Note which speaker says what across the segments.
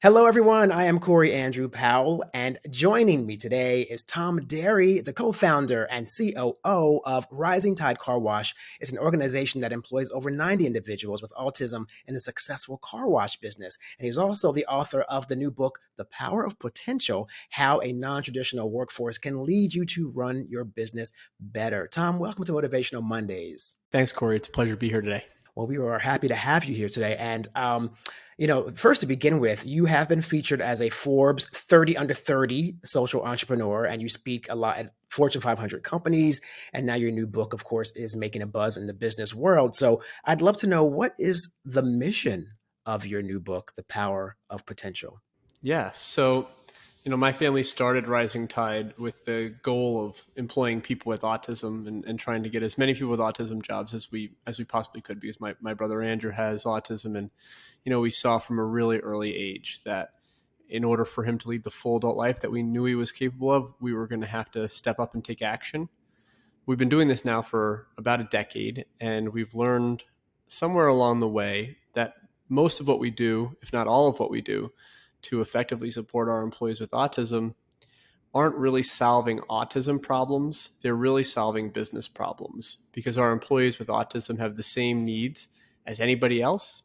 Speaker 1: Hello, everyone. I am Corey Andrew Powell, and joining me today is Tom Derry, the co-founder and COO of Rising Tide Car Wash. It's an organization that employs over 90 individuals with autism in a successful car wash business. And he's also the author of the new book, The Power of Potential: How a Non-Traditional Workforce Can Lead You to Run Your Business Better. Tom, welcome to Motivational Mondays.
Speaker 2: Thanks, Corey. It's a pleasure to be here today.
Speaker 1: Well, we are happy to have you here today. And, first to begin with, you have been featured as a Forbes 30 under 30 social entrepreneur, and you speak a lot at Fortune 500 companies. And now your new book, of course, is making a buzz in the business world. So I'd love to know, what is the mission of your new book, The Power of Potential?
Speaker 2: Yeah. So, my family started Rising Tide with the goal of employing people with autism and trying to get as many people with autism jobs as we possibly could, because my brother Andrew has autism. And, we saw from a really early age that in order for him to lead the full adult life that we knew he was capable of, we were going to have to step up and take action. We've been doing this now for about a decade, and we've learned somewhere along the way that most of what we do, if not all of what we do, to effectively support our employees with autism aren't really solving autism problems. They're really solving business problems, because our employees with autism have the same needs as anybody else.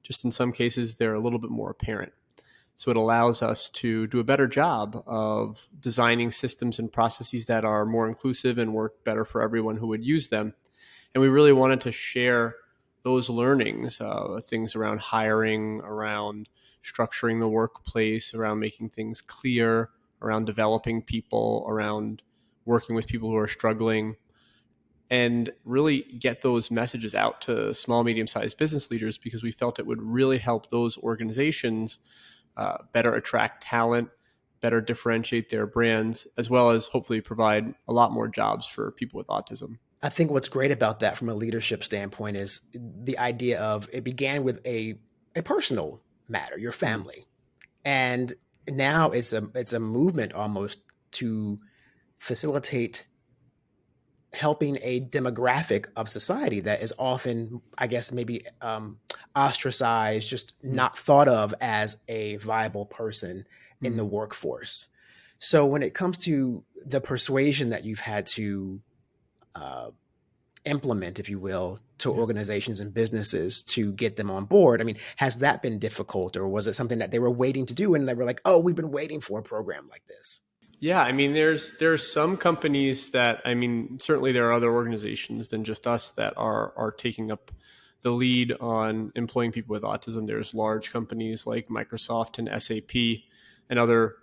Speaker 2: Just in some cases, they're a little bit more apparent. So it allows us to do a better job of designing systems and processes that are more inclusive and work better for everyone who would use them. And we really wanted to share those learnings, things around hiring, around structuring the workplace, around making things clear, around developing people, around working with people who are struggling, and really get those messages out to small, medium-sized business leaders, because we felt it would really help those organizations better attract talent, better differentiate their brands, as well as hopefully provide a lot more jobs for people with autism.
Speaker 1: I think what's great about that from a leadership standpoint is the idea of it began with a personal matter, your family. And now it's a movement almost to facilitate helping a demographic of society that is often, I guess, maybe ostracized, just not thought of as a viable person in the workforce. So when it comes to the persuasion that you've had to implement, if you will, to organizations and businesses to get them on board, I mean, has that been difficult, or was it something that they were waiting to do and they were like, oh, we've been waiting for a program like this?
Speaker 2: Yeah, I mean, there's some companies that, I mean, certainly there are other organizations than just us that are taking up the lead on employing people with autism. There's large companies like Microsoft and SAP and other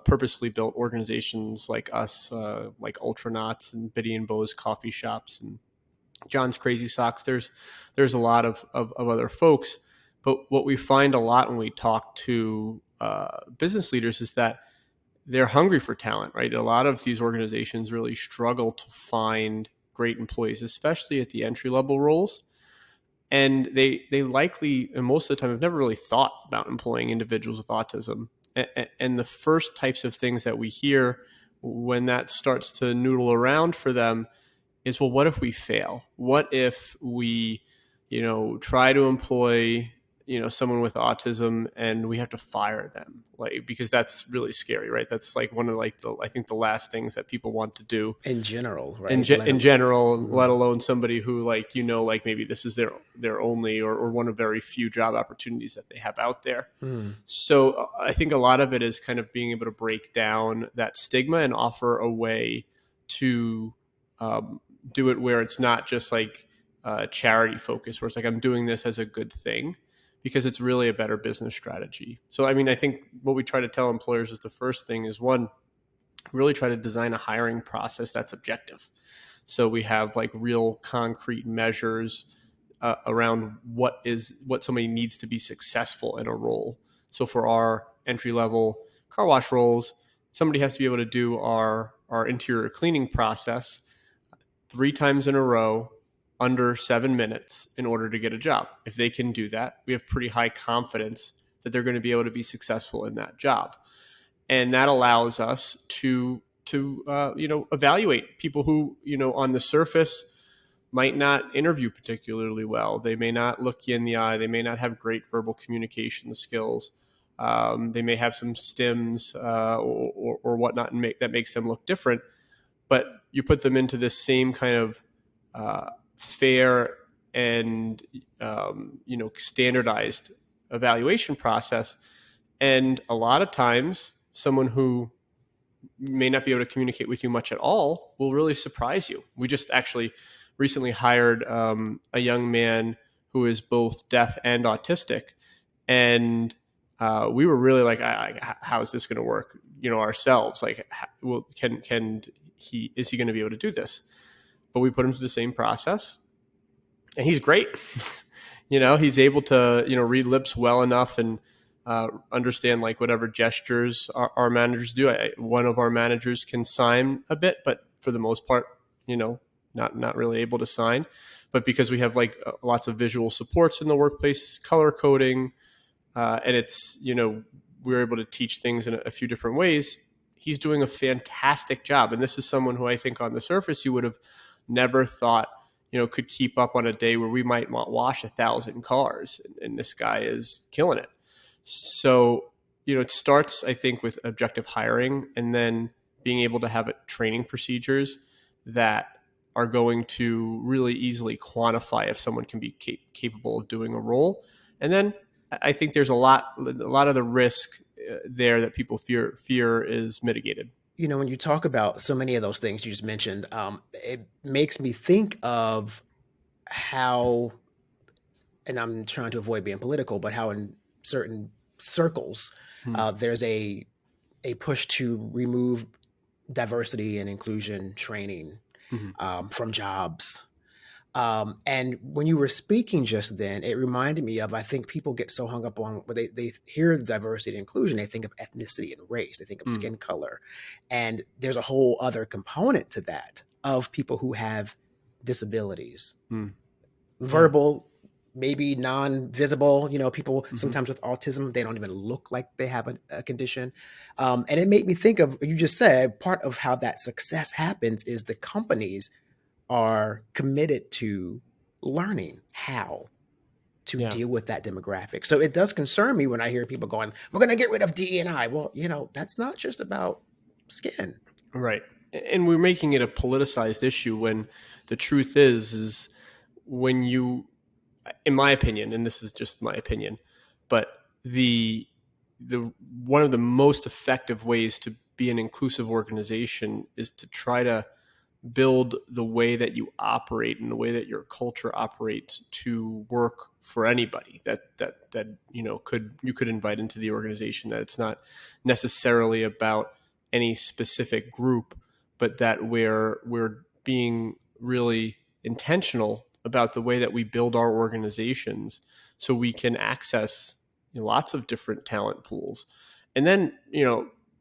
Speaker 2: purposefully built organizations like us, like Ultranauts and Biddy and Bo's coffee shops and John's Crazy Socks. There's a lot of other folks. But what we find a lot when we talk to business leaders is that they're hungry for talent, right? A lot of these organizations really struggle to find great employees, especially at the entry-level roles. And they likely, and most of the time, have never really thought about employing individuals with autism. And the first types of things that we hear when that starts to noodle around for them is, well, what if we fail? What if we, try to employ someone with autism and we have to fire them, because that's really scary, right? That's like one of I think the last things that people want to do
Speaker 1: In general, right?
Speaker 2: in general, let alone somebody who maybe this is their only or one of very few job opportunities that they have out there. So I think a lot of it is kind of being able to break down that stigma and offer a way to do it where it's not just like charity focus, where it's like, I'm doing this as a good thing, because it's really a better business strategy. So, I mean, I think what we try to tell employers is the first thing is, one, really try to design a hiring process that's objective. So we have like real concrete measures around what somebody needs to be successful in a role. So for our entry-level car wash roles, somebody has to be able to do our interior cleaning process 3 times in a row under 7 minutes in order to get a job. If they can do that, we have pretty high confidence that they're going to be able to be successful in that job. And that allows us to evaluate people who, on the surface might not interview particularly well. They may not look you in the eye. They may not have great verbal communication skills. They may have some stims or whatnot, and that makes them look different. But you put them into this same kind of fair and standardized evaluation process, and a lot of times someone who may not be able to communicate with you much at all will really surprise you. We just actually recently hired a young man who is both deaf and autistic, and we were really like, how is this going to work? Ourselves, like, can he going to be able to do this? But we put him through the same process, and he's great. He's able to read lips well enough and understand like whatever gestures our managers do. One of our managers can sign a bit, but for the most part, not really able to sign. But because we have like lots of visual supports in the workplace, color coding, and it's we're able to teach things in a few different ways. He's doing a fantastic job, and this is someone who I think on the surface you would have never thought could keep up on a day where we might wash 1,000 cars, and this guy is killing it. So, it starts, I think, with objective hiring, and then being able to have training procedures that are going to really easily quantify if someone can be capable of doing a role. And then I think there's a lot of the risk there that people fear is mitigated.
Speaker 1: When you talk about so many of those things you just mentioned, it makes me think of how, and I'm trying to avoid being political, but how in certain circles, there's a push to remove diversity and inclusion training from jobs. And when you were speaking just then, it reminded me of, I think people get so hung up on when they hear diversity and inclusion, they think of ethnicity and race, they think of skin color. And there's a whole other component to that of people who have disabilities, verbal, maybe non-visible, people sometimes with autism, they don't even look like they have a condition. And it made me think of, you just said, part of how that success happens is the companies are committed to learning how to deal with that demographic. So it does concern me when I hear people going, we're going to get rid of DE&I. Well, that's not just about skin.
Speaker 2: Right. And we're making it a politicized issue when the truth is when you, in my opinion, and this is just my opinion, but the one of the most effective ways to be an inclusive organization is to try to build the way that you operate and the way that your culture operates to work for anybody that you could invite into the organization, that it's not necessarily about any specific group, but that we're being really intentional about the way that we build our organizations so we can access lots of different talent pools. And then,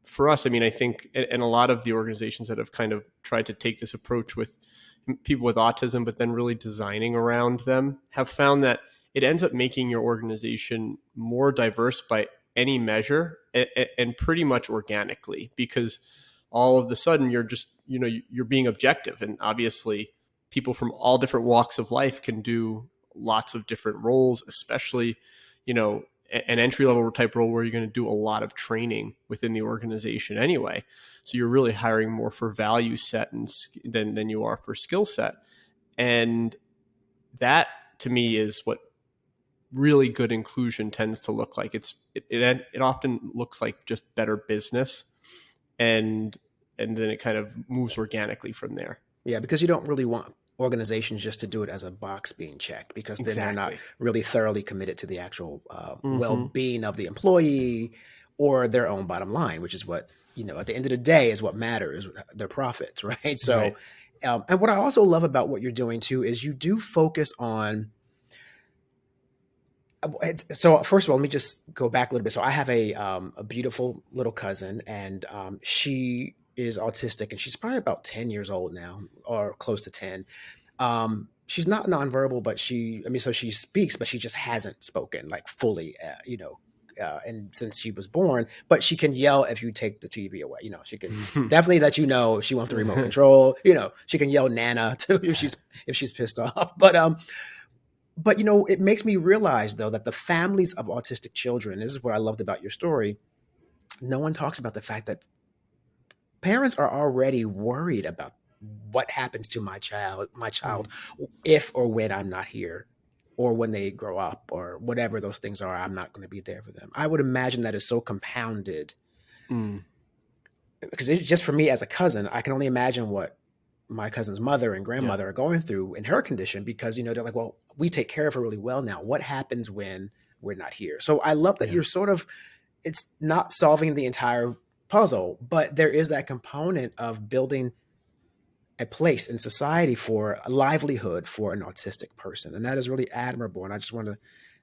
Speaker 2: for us, I mean, I think, and a lot of the organizations that have kind of tried to take this approach with people with autism, but then really designing around them, have found that it ends up making your organization more diverse by any measure and pretty much organically, because all of the sudden you're just, you're being objective. And obviously people from all different walks of life can do lots of different roles, especially, an entry-level type role where you're going to do a lot of training within the organization anyway. So you're really hiring more for value set than you are for skill set. And that, to me, is what really good inclusion tends to look like. It often looks like just better business, and then it kind of moves organically from there.
Speaker 1: Yeah, because you don't really want organizations just to do it as a box being checked, because then they're not really thoroughly committed to the actual well-being of the employee or their own bottom line, which is what, at the end of the day is what matters, their profits, right? So,
Speaker 2: right.
Speaker 1: And what I also love about what you're doing too is you do focus on, so first of all, let me just go back a little bit. So I have a beautiful little cousin, and she is autistic, and she's probably about 10 years old now, or close to 10. She's not nonverbal, but so she speaks, but she just hasn't spoken like fully, and since she was born, but she can yell if you take the TV away. She can definitely let she wants the remote control. She can yell Nana too if she's pissed off. But But it makes me realize though that the families of autistic children, this is what I loved about your story. No one talks about the fact that parents are already worried about what happens to my child,
Speaker 2: Mm,
Speaker 1: if or when I'm not here, or when they grow up, or whatever those things are, I'm not going to be there for them. I would imagine that is so compounded,
Speaker 2: mm,
Speaker 1: because just for me as a cousin, I can only imagine what my cousin's mother and
Speaker 2: yeah,
Speaker 1: grandmother are going through in her condition, because they're like, well, we take care of her really well now. What happens when we're not here? So I love that
Speaker 2: yeah.
Speaker 1: you're sort of, it's not solving the entire puzzle, but there is that component of building a place in society for a livelihood for an autistic person. And that is really admirable. And I just want to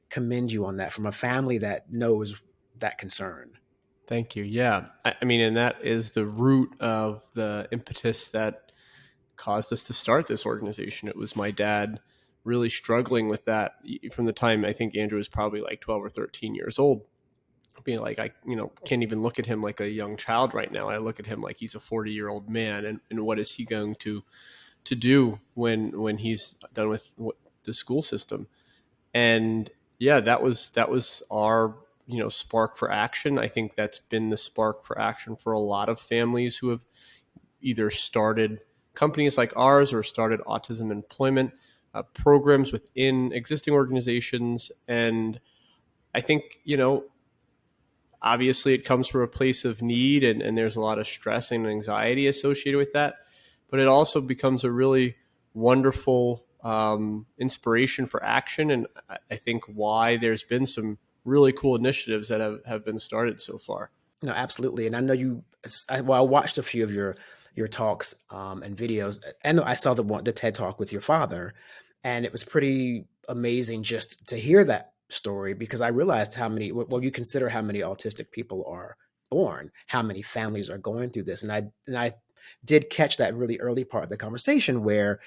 Speaker 1: commend you on that, from a family that knows that concern.
Speaker 2: Thank you. Yeah. I mean, and that is the root of the impetus that caused us to start this organization. It was my dad really struggling with that from the time I think Andrew was probably like 12 or 13 years old, being like, I, can't even look at him like a young child right now. I look at him like he's a 40-year-old man. And what is he going to do when he's done with the school system? And yeah, that was our spark for action. I think that's been the spark for action for a lot of families who have either started companies like ours or started autism employment programs within existing organizations. And I think obviously it comes from a place of need, and there's a lot of stress and anxiety associated with that, but it also becomes a really wonderful inspiration for action. And I think why there's been some really cool initiatives that have been started so far.
Speaker 1: No, absolutely. And I know I watched a few of your talks, and videos. I know I saw the TED talk with your father, and it was pretty amazing just to hear that story, because I realized how many, well, you consider how many autistic people are born, how many families are going through this. And I did catch that really early part of the conversation where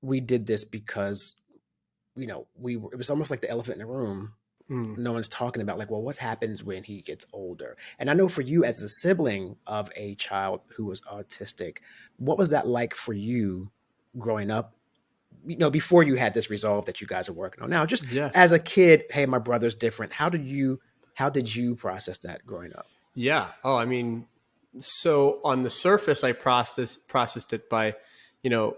Speaker 1: we did this because, it was almost like the elephant in the room.
Speaker 2: Mm.
Speaker 1: No one's talking about, like, well, what happens when he gets older? And I know for you, as a sibling of a child who was autistic, what was that like for you growing up, before you had this resolve that you guys are working on now? Just
Speaker 2: Yeah.
Speaker 1: as a kid, hey, my brother's different. How did you process that growing up?
Speaker 2: Yeah. Oh, I mean, so on the surface, I processed it by, you know,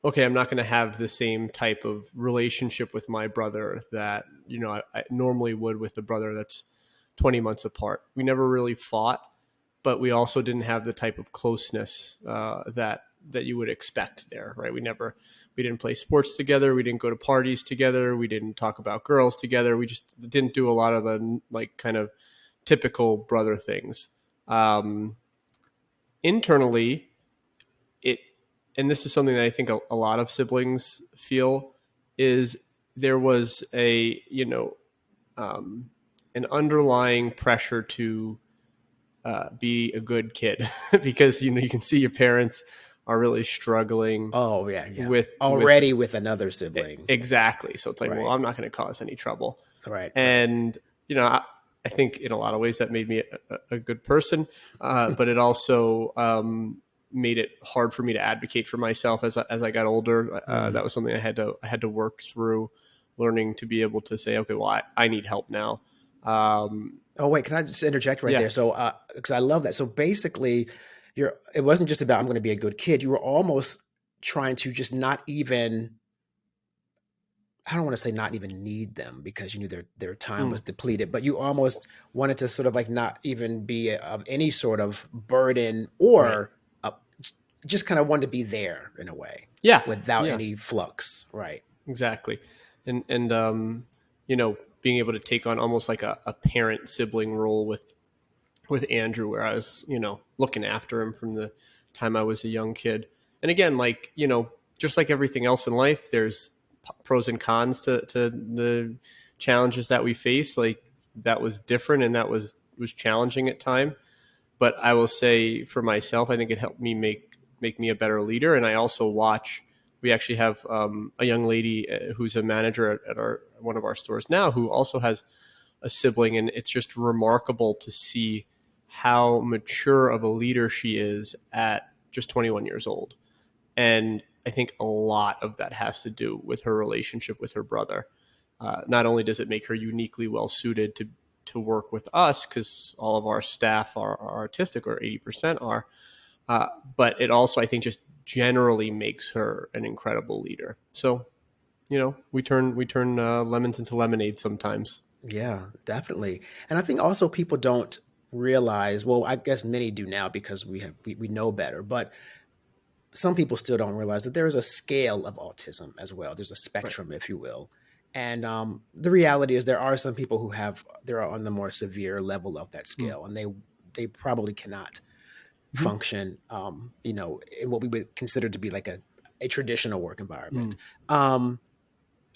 Speaker 2: okay, I'm not going to have the same type of relationship with my brother that I normally would with a brother that's 20 months apart. We never really fought, but we also didn't have the type of closeness that you would expect there, right? We didn't play sports together. We didn't go to parties together. We didn't talk about girls together. We just didn't do a lot of the like kind of typical brother things. Um, Internally, it, and this is something that I think a lot of siblings feel, is there was um, an underlying pressure to be a good kid because you can see your parents are really struggling
Speaker 1: Oh, yeah, yeah.
Speaker 2: with
Speaker 1: Already with another sibling.
Speaker 2: exactly. So it's like, well,
Speaker 1: Right,
Speaker 2: I'm not going to cause any trouble.
Speaker 1: right, right.
Speaker 2: And I think in a lot of ways that made me a good person, but it also made it hard for me to advocate for myself as I got older.
Speaker 1: Mm.
Speaker 2: That was something I had to work through, learning to be able to say, okay, well, I need help now. Um,
Speaker 1: Oh, wait, can I just interject right
Speaker 2: yeah,
Speaker 1: there? So, because I love that. So basically, it wasn't just about, I'm going to be a good kid. You were almost trying to just not even, I don't want to say not even need them, because you knew their time
Speaker 2: mm,
Speaker 1: was depleted, but you almost wanted to sort of like not even be of any sort of burden,
Speaker 2: right,
Speaker 1: or uh, just kind of wanted to be there in a way
Speaker 2: yeah,
Speaker 1: without
Speaker 2: yeah.
Speaker 1: any flux. Right.
Speaker 2: Exactly. And being able to take on almost like a parent sibling role with Andrew, where I was, looking after him from the time I was a young kid. And again, like, just like everything else in life, there's pros and cons to the challenges that we face. Like that was different and that was challenging at time. But I will say for myself, I think it helped me make me a better leader. And I also watch. We actually have a young lady who's a manager at our one of our stores now, who also has a sibling, and it's just remarkable to see how mature of a leader she is at just 21 years old. And I think a lot of that has to do with her relationship with her brother. Not only does it make her uniquely well suited to work with us, because all of our staff are autistic, or 80% are, but it also, I think, just generally makes her an incredible leader. So, we turn lemons into lemonade sometimes.
Speaker 1: Yeah, definitely. And I think also people don't realize, well, I guess many do now because we know better, but some people still don't realize that there is a scale of autism as well. There's a
Speaker 2: Right.
Speaker 1: spectrum, if you will. And the reality is there are some people who they're on the more severe level of that
Speaker 2: Mm.
Speaker 1: scale, and they probably cannot
Speaker 2: Mhm.
Speaker 1: function, in what we would consider to be like a traditional work environment.
Speaker 2: Mm.
Speaker 1: Um,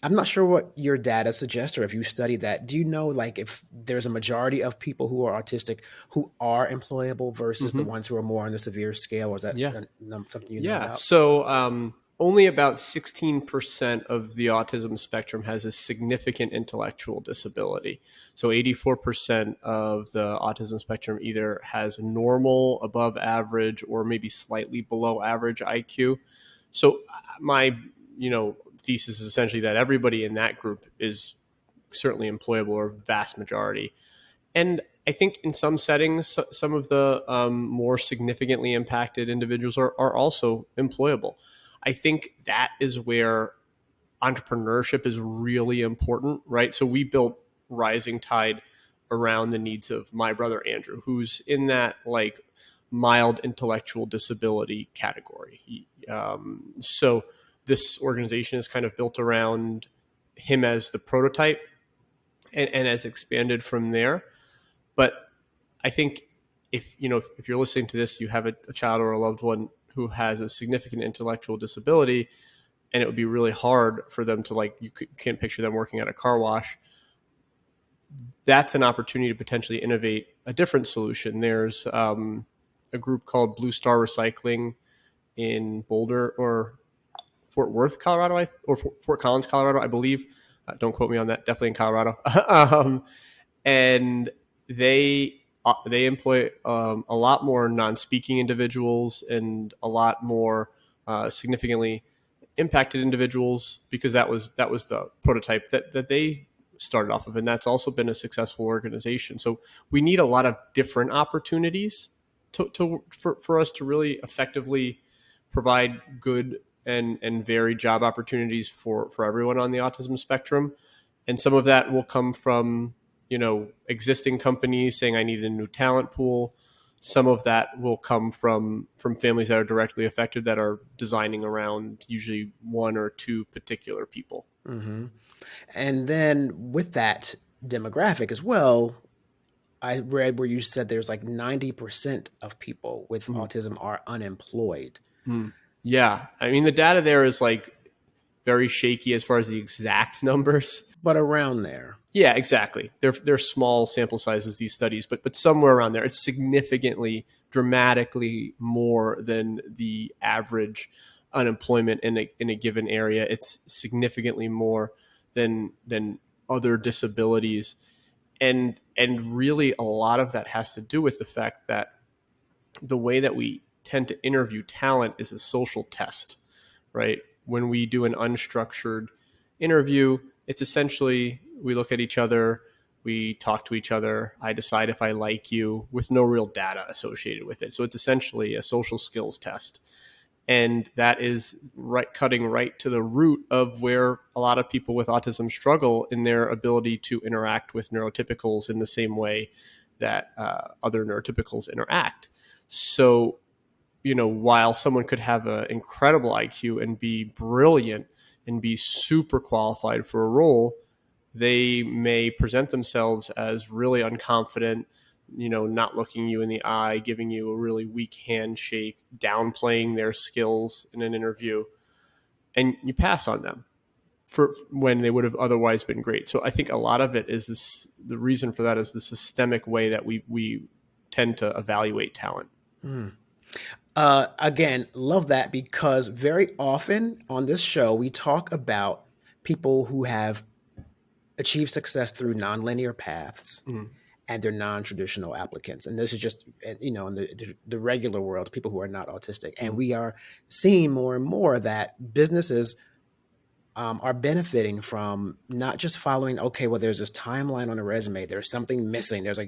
Speaker 1: I'm not sure what your data suggests, or if you study that. Do you know, like, if there's a majority of people who are autistic who are employable versus the
Speaker 2: Hmm.
Speaker 1: ones who are more on the severe scale? Or is that
Speaker 2: Yeah.
Speaker 1: something you know
Speaker 2: Yeah.
Speaker 1: about?
Speaker 2: So only about 16% of the autism spectrum has a significant intellectual disability. So 84% of the autism spectrum either has normal, above average, or maybe slightly below average IQ. So my, thesis is essentially that everybody in that group is certainly employable, or vast majority. And I think in some settings, some of the more significantly impacted individuals are also employable. I think that is where entrepreneurship is really important, right? So we built Rising Tide around the needs of my brother Andrew, who's in that like mild intellectual disability category. So this organization is kind of built around him as the prototype, and has expanded from there. But I think if you're listening to this, you have a child or a loved one who has a significant intellectual disability, and it would be really hard for them to, like, can't picture them working at a car wash. That's an opportunity to potentially innovate a different solution. There's a group called Blue Star Recycling in Boulder, or Fort Worth, Colorado, or Fort Collins, Colorado, I believe. Don't quote me on that. Definitely in Colorado. And they employ a lot more non-speaking individuals, and a lot more significantly impacted individuals, because that was the prototype that they started off of, and that's also been a successful organization. So we need a lot of different opportunities for us to really effectively provide good and varied job opportunities for everyone on the autism spectrum. And some of that will come from existing companies saying, I need a new talent pool. Some of that will come from families that are directly affected, that are designing around usually one or two particular people.
Speaker 1: Hmm. And then with that demographic as well, I read where you said there's like 90% of people with
Speaker 2: Mm.
Speaker 1: autism are unemployed,
Speaker 2: Mm. Yeah, I mean, the data there is like very shaky as far as the exact numbers.
Speaker 1: but around there.
Speaker 2: Yeah, exactly. They're small sample sizes, these studies, but somewhere around there, it's significantly, dramatically more than the average unemployment in a given area. It's significantly more than other disabilities, and really a lot of that has to do with the fact that the way that we tend to interview talent is a social test, right? When we do an unstructured interview, it's essentially, we look at each other, we talk to each other, I decide if I like you, with no real data associated with it. So it's essentially a social skills test. And that is cutting right to the root of where a lot of people with autism struggle in their ability to interact with neurotypicals in the same way that other neurotypicals interact. So, while someone could have an incredible IQ and be brilliant and be super qualified for a role, they may present themselves as really unconfident, not looking you in the eye, giving you a really weak handshake, downplaying their skills in an interview, and you pass on them for when they would have otherwise been great. So I think a lot of it is this. The reason for that is the systemic way that we tend to evaluate talent.
Speaker 1: Hmm. Again, love that, because very often on this show, we talk about people who have achieved success through nonlinear paths.
Speaker 2: Mm.
Speaker 1: and they're non-traditional applicants. And this is just, in the regular world, people who are not autistic. And
Speaker 2: Mm.
Speaker 1: we are seeing more and more that businesses are benefiting from not just following, okay, well, there's this timeline on a resume, there's something missing, there's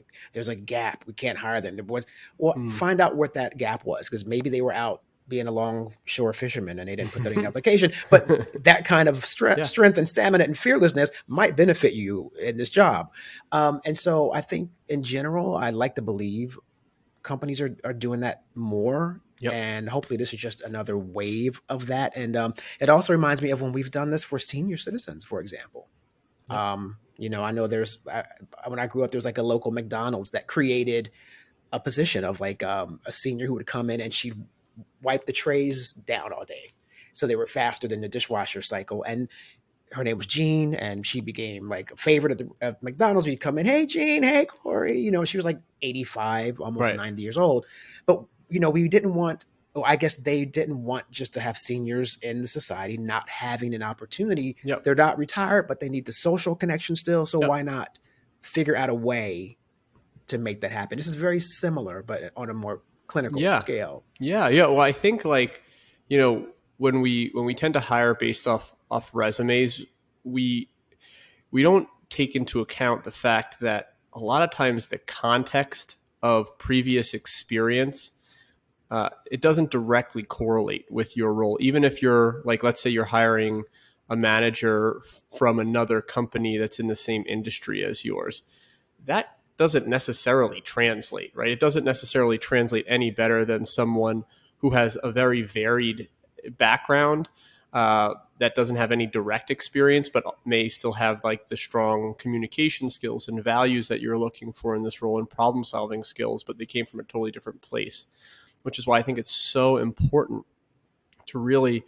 Speaker 1: a gap, we can't hire them. There was, well,
Speaker 2: Mm.
Speaker 1: find out what that gap was, because maybe they were out being a longshore fisherman and they didn't put that in the application. But that kind of
Speaker 2: Yeah.
Speaker 1: strength and stamina and fearlessness might benefit you in this job. And so I think in general, I like to believe companies are doing that more.
Speaker 2: Yep.
Speaker 1: And hopefully this is just another wave of that. And it also reminds me of when we've done this for senior citizens, for example.
Speaker 2: Yep.
Speaker 1: I know when I grew up, there was like a local McDonald's that created a position of like a senior who would come in and she'd wipe the trays down all day. So they were faster than the dishwasher cycle. And her name was Jean, and she became like a favorite at McDonald's. We'd come in, hey Jean, hey Corey. She was like 85, almost
Speaker 2: Right.
Speaker 1: 90 years old. But we didn't want. Oh, I guess they didn't want just to have seniors in the society not having an opportunity.
Speaker 2: Yep.
Speaker 1: They're not retired, but they need the social connection still. So
Speaker 2: Yep.
Speaker 1: why not figure out a way to make that happen? This is very similar, but on a more clinical
Speaker 2: Yeah.
Speaker 1: scale.
Speaker 2: Yeah. Yeah. Well, I think when we tend to hire based off resumes, we don't take into account the fact that a lot of times the context of previous experience, it doesn't directly correlate with your role. Even if you're like, let's say you're hiring a manager from another company that's in the same industry as yours, that doesn't necessarily translate, right? It doesn't necessarily translate any better than someone who has a very varied background, that doesn't have any direct experience, but may still have like the strong communication skills and values that you're looking for in this role, and problem solving skills, but they came from a totally different place, which is why I think it's so important to really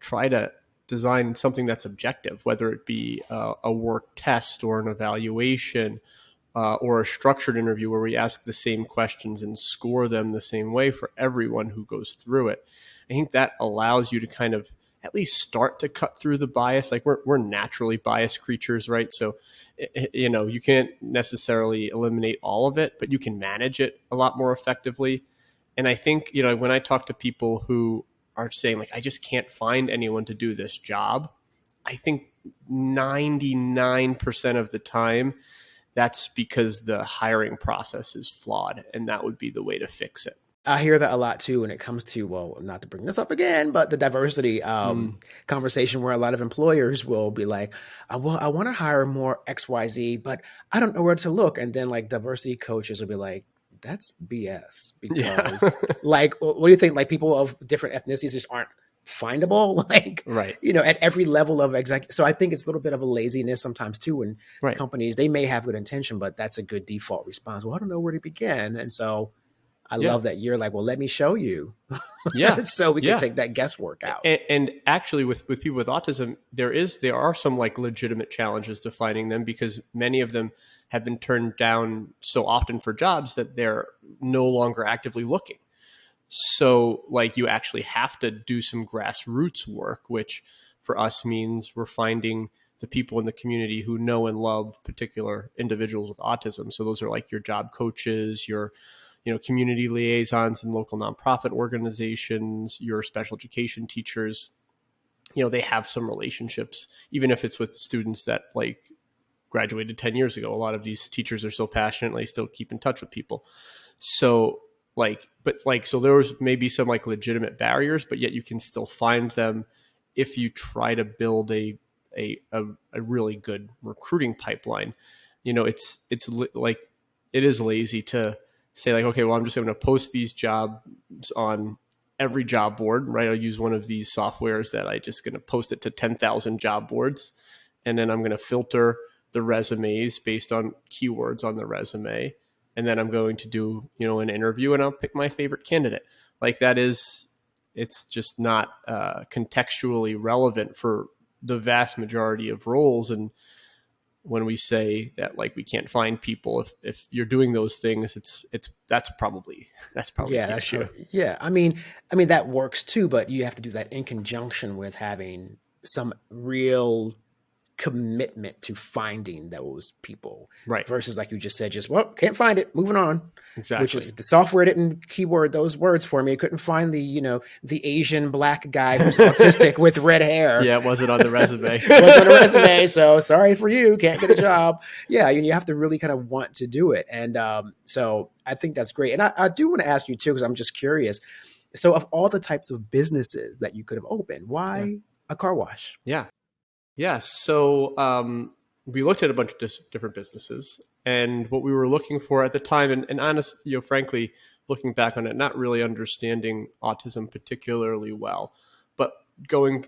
Speaker 2: try to design something that's objective, whether it be a work test or an evaluation, or a structured interview where we ask the same questions and score them the same way for everyone who goes through it. I think that allows you to kind of at least start to cut through the bias. Like we're naturally biased creatures, right? So, you can't necessarily eliminate all of it, but you can manage it a lot more effectively. And I think, when I talk to people who are saying like, I just can't find anyone to do this job, I think 99% of the time, that's because the hiring process is flawed, and that would be the way to fix it.
Speaker 1: I hear that a lot too when it comes to, well, not to bring this up again, but the diversity conversation, where a lot of employers will be like, well, I want to hire more XYZ, but I don't know where to look. And then like diversity coaches will be like, that's BS,
Speaker 2: Yeah.
Speaker 1: because like, what do you think? Like people of different ethnicities just aren't findable, like,
Speaker 2: Right.
Speaker 1: at every level of executive. So I think it's a little bit of a laziness sometimes too. And
Speaker 2: Right.
Speaker 1: companies, they may have good intention, but that's a good default response. Well, I don't know where to begin. And so I
Speaker 2: Yeah.
Speaker 1: love that you're like, well, let me show you,
Speaker 2: Yeah.
Speaker 1: so we can
Speaker 2: Yeah.
Speaker 1: take that guesswork out.
Speaker 2: And actually, with people with autism, there are some like legitimate challenges to finding them, because many of them have been turned down so often for jobs that they're no longer actively looking. So like you actually have to do some grassroots work, which for us means we're finding the people in the community who know and love particular individuals with autism. So those are like your job coaches, your community liaisons in local nonprofit organizations, your special education teachers. They have some relationships, even if it's with students that like graduated 10 years ago. A lot of these teachers are so passionate, they still keep in touch with people. So so there was maybe some like legitimate barriers, but yet you can still find them if you try to build a really good recruiting pipeline. It's like, it is lazy to say like, okay, well, I'm just going to post these jobs on every job board, right? I'll use one of these softwares that I just going to post it to 10,000 job boards. And then I'm going to filter the resumes based on keywords on the resume. And then I'm going to do, an interview, and I'll pick my favorite candidate. Like it's just not contextually relevant for the vast majority of roles. And when we say that like we can't find people, if you're doing those things, that's probably
Speaker 1: Yeah,
Speaker 2: the
Speaker 1: that's
Speaker 2: issue.
Speaker 1: true. Yeah, I mean that works too, but you have to do that in conjunction with having some real commitment to finding those people
Speaker 2: Right.
Speaker 1: versus, like you just said, just, well, can't find it, moving on. Which
Speaker 2: Exactly.
Speaker 1: is, the software didn't keyword those words for me. It couldn't find the, the Asian black guy who's autistic with red hair.
Speaker 2: Yeah, it wasn't on the resume.
Speaker 1: Was on a resume, so sorry for you, can't get a job. Yeah, you have to really kind of want to do it. And so I think that's great. And I do want to ask you too, because I'm just curious. So of all the types of businesses that you could have opened, why a car wash?
Speaker 2: Yeah. Yeah. So we looked at a bunch of different businesses, and what we were looking for at the time, and honest, frankly, looking back on it, not really understanding autism particularly well, but going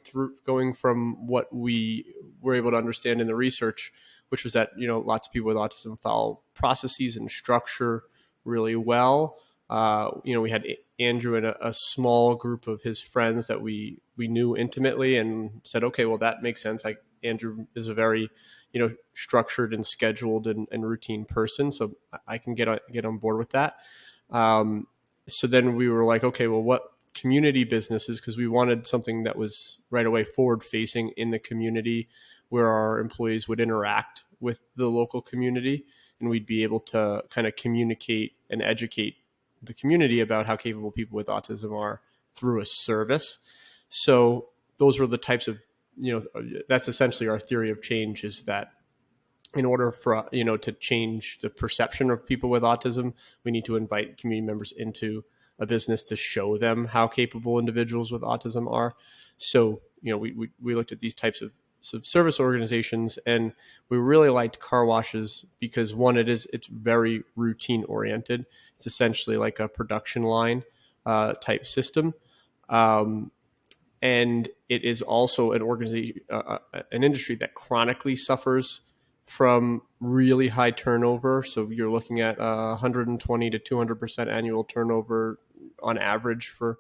Speaker 2: from what we were able to understand in the research, which was that lots of people with autism follow processes and structure really well. We had Andrew and a small group of his friends that we knew intimately, and said, okay, well, that makes sense. Andrew is a very, structured and scheduled and routine person, so I can get on board with that. So then we were like, okay, well, what community businesses? Because we wanted something that was right away forward facing in the community, where our employees would interact with the local community, and we'd be able to kind of communicate and educate the community about how capable people with autism are through a service. So those were the types of, that's essentially our theory of change, is that in order for, to change the perception of people with autism, we need to invite community members into a business to show them how capable individuals with autism are. So, we looked at these types of service organizations, and we really liked car washes because, one, it's very routine oriented. It's essentially like a production line type system. And it is also an organization, an industry that chronically suffers from really high turnover. So you're looking at 120 to 200% annual turnover on average for,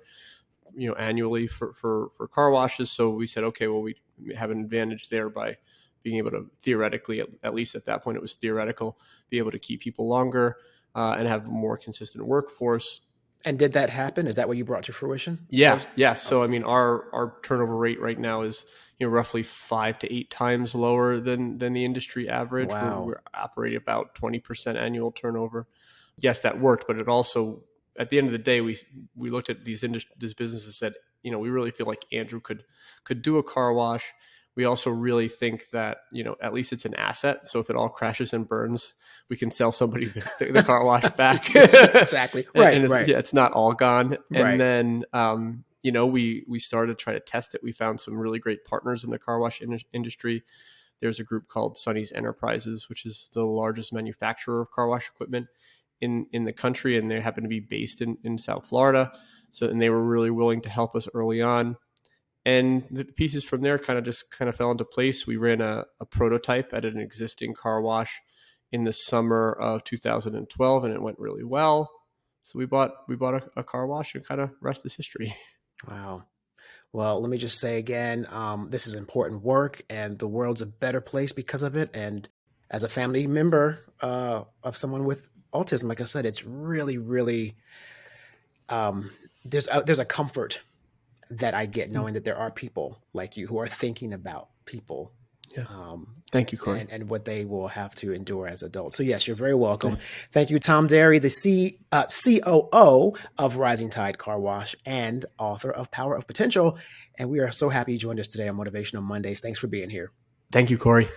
Speaker 2: annually for car washes. So we said, okay, well, we have an advantage there by being able to theoretically, at least at that point, it was theoretical, be able to keep people longer and have a more consistent workforce.
Speaker 1: And did that happen? Is that what you brought to fruition?
Speaker 2: Yeah. So, I mean, our turnover rate right now is, roughly 5 to 8 times lower than the industry average.
Speaker 1: Wow.
Speaker 2: We're operating about 20% annual turnover. Yes, that worked, but it also, at the end of the day, we looked at these businesses and said, we really feel like Andrew could do a car wash. We also really think that, at least it's an asset. So if it all crashes and burns, we can sell somebody the car wash back.
Speaker 1: Exactly. Right. Right.
Speaker 2: Yeah, it's not all gone. And
Speaker 1: Right.
Speaker 2: then, we started to try to test it. We found some really great partners in the car wash industry. There's a group called Sonny's Enterprises, which is the largest manufacturer of car wash equipment in the country. And they happen to be based in South Florida. So, and they were really willing to help us early on. And the pieces from there kind of fell into place. We ran a prototype at an existing car wash in the summer of 2012, and it went really well. So we bought a car wash, and kind of rest is history.
Speaker 1: Wow. Well, let me just say again, this is important work, and the world's a better place because of it. And as a family member of someone with autism, like I said, it's really, really there's a comfort that I get knowing that there are people like you who are thinking about people.
Speaker 2: Yeah. Thank you, Corey.
Speaker 1: And what they will have to endure as adults. So yes, you're very welcome. Okay. Thank you, Tom Derry, the COO of Rising Tide Car Wash and author of Power of Potential. And we are so happy you joined us today on Motivational Mondays. Thanks for being here.
Speaker 2: Thank you, Corey.